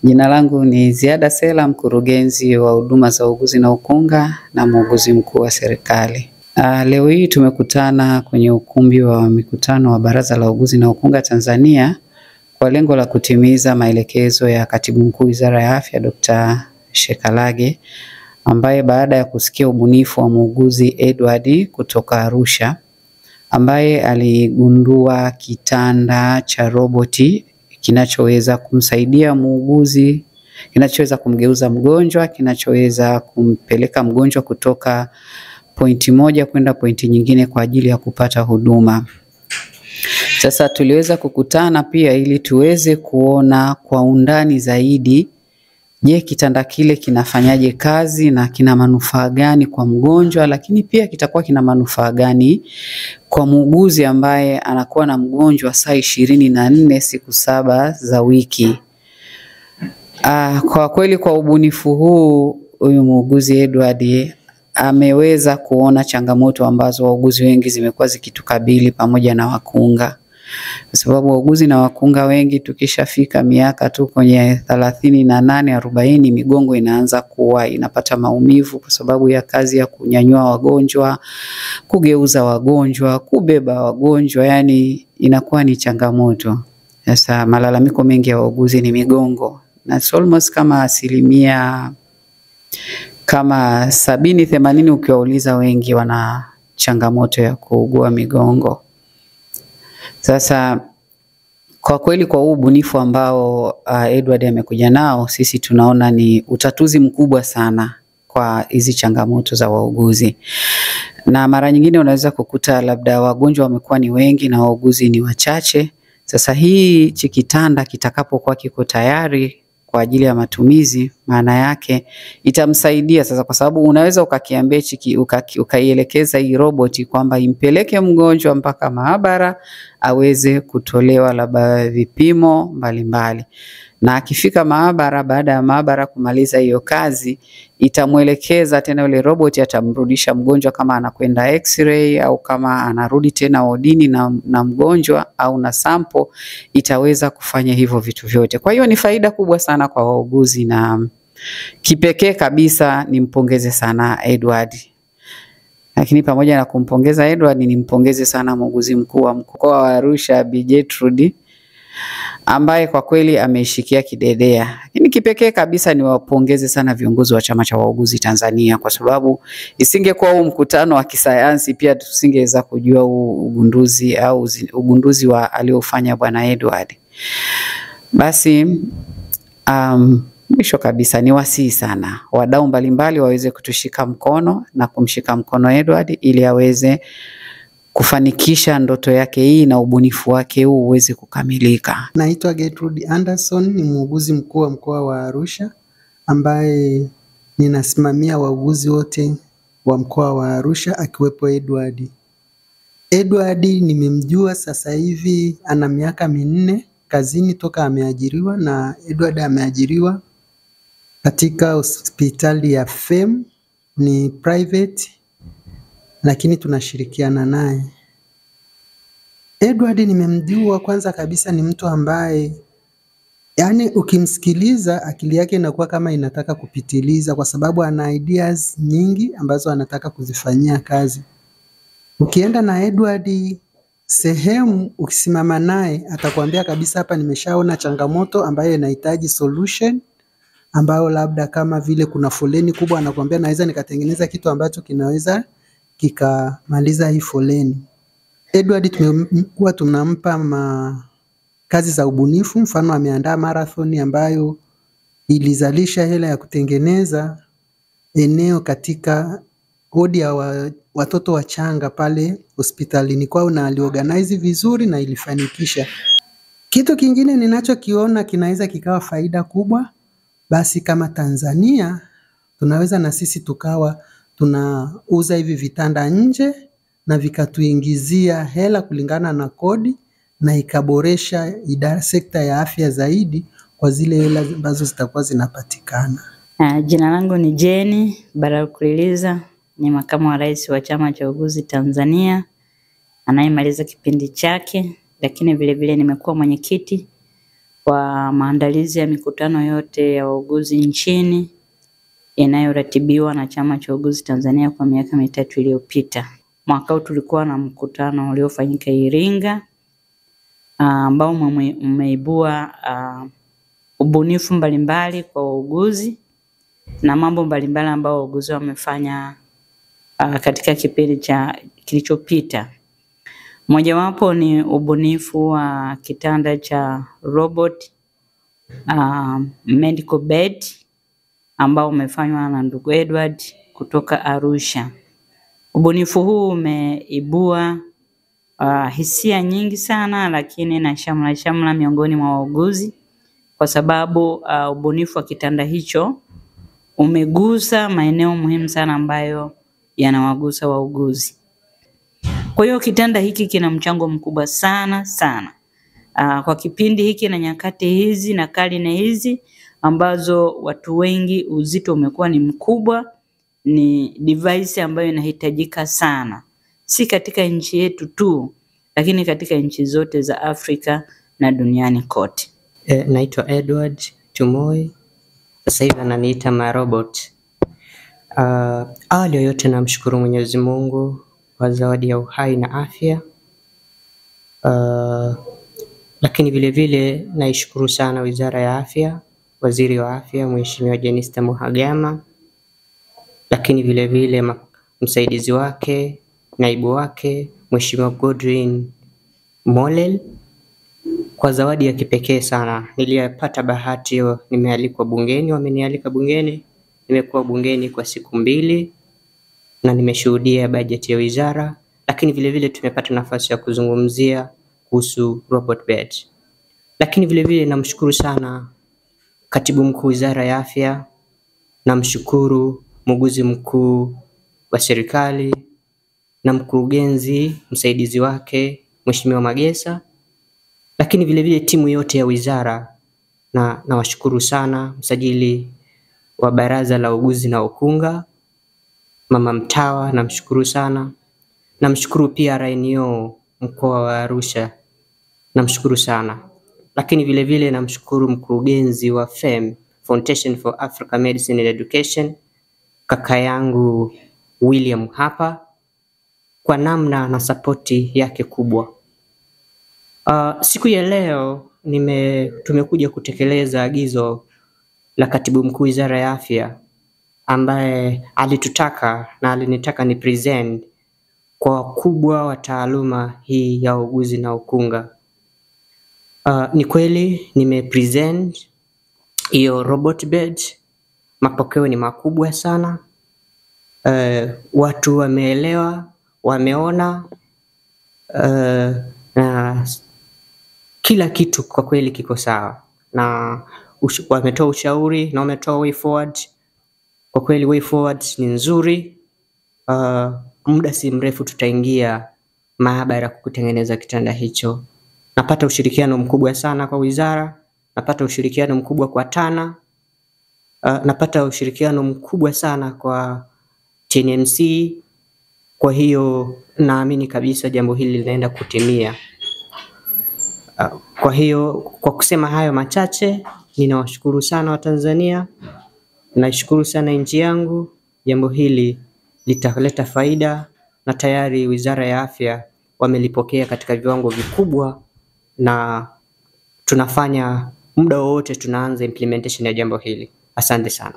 Jina langu ni Ziada Sela, mkurugenzi wa huduma za uuguzi na ukunga na muuguzi mkuu wa serikali. Leo hii tumekutana kwenye ukumbi wa mikutano wa Baraza la Uuguzi na Ukunga Tanzania kwa lengo la kutimiza maelekezo ya Katibu Mkuu Wizara ya Afya Dr. Shekalage, ambaye baada ya kusikia ubunifu wa muuguzi Edward kutoka Arusha, ambaye aligundua kitanda cha roboti kinachoweza kumsaidia muuguzi, kinachoweza kumgeuza mgonjwa, kinachoweza kumpeleka mgonjwa kutoka pointi moja kwenda pointi nyingine kwa ajili ya kupata huduma. Sasa tuliweza kukutana pia ili tuweze kuona kwa undani zaidi, je, kitanda kile kinafanyaje kazi na kina manufaa gani kwa mgonjwa, lakini pia kitakuwa kina manufaa gani kwa muuguzi ambaye anakuwa na mgonjwa saa 24 siku 7 za wiki. Kwa kweli kwa ubunifu huu, huyu muuguzi Edward ameweza kuona changamoto ambazo wauguzi wengi zimekuwa zikitukabili pamoja na wakunga. Kwa sababu wauguzi na wakunga wengi tukishafika miaka tu kwenye 38, 40, migongo inaanza kuwa inapata maumivu kwa sababu ya kazi ya kunyanyua wagonjwa, kugeuza wagonjwa, kubeba wagonjwa, yani inakuwa ni changamoto. Sasa malalamiko mengi ya wauguzi ni migongo. Na almost kama asilimia kama 70-80 ukiwauliza, wengi wana changamoto ya kuugua migongo. Sasa kwa kweli kwa ubunifu ambao Edward amekuja nao, sisi tunaona ni utatuzi mkubwa sana kwa hizi changamoto za wauguzi. Na mara nyingine unaweza kukuta labda wagonjwa wamekuwa ni wengi na wauguzi ni wachache. Sasa hii kitanda kitakapokuwa kiko tayari kwa ajili ya matumizi, maana yake itamsaidia sasa, kwa sababu unaweza ukakiambia ukaielekeza hii roboti kwamba impeleke mgonjwa mpaka maabara aweze kutolewa labda vipimo mbalimbali. Na akifika maabara, baada ya maabara kumaliza hiyo kazi, itamuelekeza tena yule roboti, atamrudisha mgonjwa kama anakwenda x-ray au kama anarudi tena wodini na mgonjwa au na sample, itaweza kufanya hivyo vitu vyote. Kwa hiyo ni faida kubwa sana kwa wauguzi, na kipekee kabisa nimpongeze sana Edward. Lakini pamoja na kumpongeza Edward, nimpongeze sana muuguzi mkuu wa mkoa wa Arusha Bi Gertrude, ambaye kwa kweli ameishikia kidedea. Lakini kipekee kabisa ni wapongeze sana viongozi wa Chama cha Wauguzi Tanzania, kwa sababu isingekuwa huu mkutano wa kisayansi pia tusingeweza kujua ugunduzi au ugunduzi wa aliofanya Bwana Edward. Basi mwisho kabisa ni wasihi sana wadau mbalimbali waweze kutushika mkono na kumshika mkono Edward ili aweze kufanikisha ndoto yake hii na ubunifu wake huu uweze kukamilika. Naitwa Gertrude Anderson, ni muuguzi mkuu wa mkoa wa Arusha ambaye ninasimamia wauguzi wote wa mkoa wa Arusha akiwepo Edward. Edward nimemjua sasa hivi ana miaka 4 kazini toka ameajiriwa, na Edward ameajiriwa katika hospitali ya FEM, ni private, lakini tunashirikiana naye. Edward nimemjua, kwanza kabisa ni mtu ambaye yani ukimsikiliza akili yake inakuwa kama inataka kupitiliza, kwa sababu ana ideas nyingi ambazo anataka kuzifanyia kazi. Ukienda na Edward sehemu, ukisimama naye atakwambia kabisa, hapa nimeshaona changamoto ambayo inahitaji solution, ambayo labda kama vile kuna foleni kubwa, anakuambia naweza nikatengeneza kitu ambacho kinaweza kikamaliza hii foleni. Edward tumekuwa tunampa kazi za ubunifu. Mfano, ameandaa marathon ambayo ilizalisha hela ya kutengeneza eneo katika wodi ya watoto wachanga pale hospitalini kwao, na aliorganize vizuri na ilifanikisha. Kitu kingine ninachokiona kinaweza kikawa faida kubwa, basi kama Tanzania tunaweza na sisi tukawa tunauza hivi vitanda nje na vikatuingizia hela kulingana na kodi, na ikaboresha sekta ya afya zaidi kwa zile hela ambazo zitakuwa zinapatikana. Jina langu ni Jenny Barakuliliza, ni makamu wa rais wa Chama cha Uuguzi Tanzania anayemaliza kipindi chake, lakini vile vile nimekuwa mwenyekiti kwa maandalizi ya mikutano yote ya wauguzi nchini inayoratibiwa na Chama cha Wauguzi Tanzania kwa miaka 3 iliyopita. Mwaka huu tulikuwa na mkutano uliofanyika Iringa ambao umeibua ubunifu mbalimbali kwa wauguzi na mambo mbalimbali ambao wauguzi wamefanya katika kipindi kilichopita. Mojawapo ni ubunifu wa kitanda cha robot medical bed ambao umefanywa na ndugu Edward kutoka Arusha. Ubunifu huu umeibua hisia nyingi sana, lakini na shamla miongoni mwa wauguzi, kwa sababu ubunifu wa kitanda hicho umegusa maeneo muhimu sana ambayo yanawagusa wauguzi. Kwa hiyo kitanda hiki kina mchango mkubwa sana kwa kipindi hiki na nyakati hizi na karne hizi ambazo watu wengi uzito umekuwa ni mkubwa. Ni device ambayo inahitajika sana, si katika nchi yetu tu, lakini katika nchi zote za Afrika na duniani kote. Naitwa Edward Tumoi, sasa hivi ananiita Marobot. Awali ya yote namshukuru Mwenyezi Mungu kwa zawadi ya uhai na afya. Lakini vile vile naishukuru sana Wizara ya Afya, Waziri wa Afya Mheshimiwa Jenista Mhagama, lakini vile vile msaidizi wake, naibu wake Mheshimiwa Godwin Mollel kwa zawadi ya kipekee sana. Nilipata bahati hiyo, nimealikwa bungeni, wamenialika bungeni. Nimekuwa bungeni kwa siku 2 na nimeshuhudia bajeti ya wizara, lakini vile vile tumepata nafasi ya kuzungumzia kuhusu robot bed. Lakini vile vile namshukuru sana Katibu Mkuu Wizara ya Afya, namshukuru Muuguzi Mkuu wa serikali na mkurugenzi msaidizi wake Mheshimiwa Magesa, lakini vile vile timu yote ya wizara, na nawashukuru sana msajili wa Baraza la Uguzi na Ukunga Mama Mtawa, namshukuru sana. Namshukuru pia RNO mkoa wa Arusha, namshukuru sana. Lakini vile vile namshukuru mkurugenzi wa FEM, Foundation for African Medicine and Education, kaka yangu William hapa, kwa namna na sapoti yake kubwa. Siku ya leo tumekuja kutekeleza agizo la Katibu Mkuu Wizara ya Afya ambaye alitutaka na alinitaka ni present kwa wakubwa wa taaluma hii ya uguzi na ukunga. Ni kweli nimepresent hiyo robot bed. Mapokeo ni makubwa sana. Watu wameelewa, wameona, na kila kitu kwa kweli kiko sawa, na wametoa ushauri na wametoa way forward. Kwa kweli way forward ni nzuri. Muda si mrefu tutaingia maabara kutengeneza kitanda hicho. Napata ushirikiano mkubwa sana kwa wizara, napata ushirikiano mkubwa kwa TANA, napata ushirikiano mkubwa sana kwa TNMC. Kwa hiyo naamini kabisa jambo hili linaenda kutimia. Kwa hiyo kwa kusema hayo machache, ninawashukuru sana Watanzania, naishukuru sana nchi yangu. Jambo hili litaleta faida na tayari Wizara ya Afya wamelipokea katika viwango vikubwa, na tunafanya muda wote tunaanza implementation ya jambo hili. Asante sana.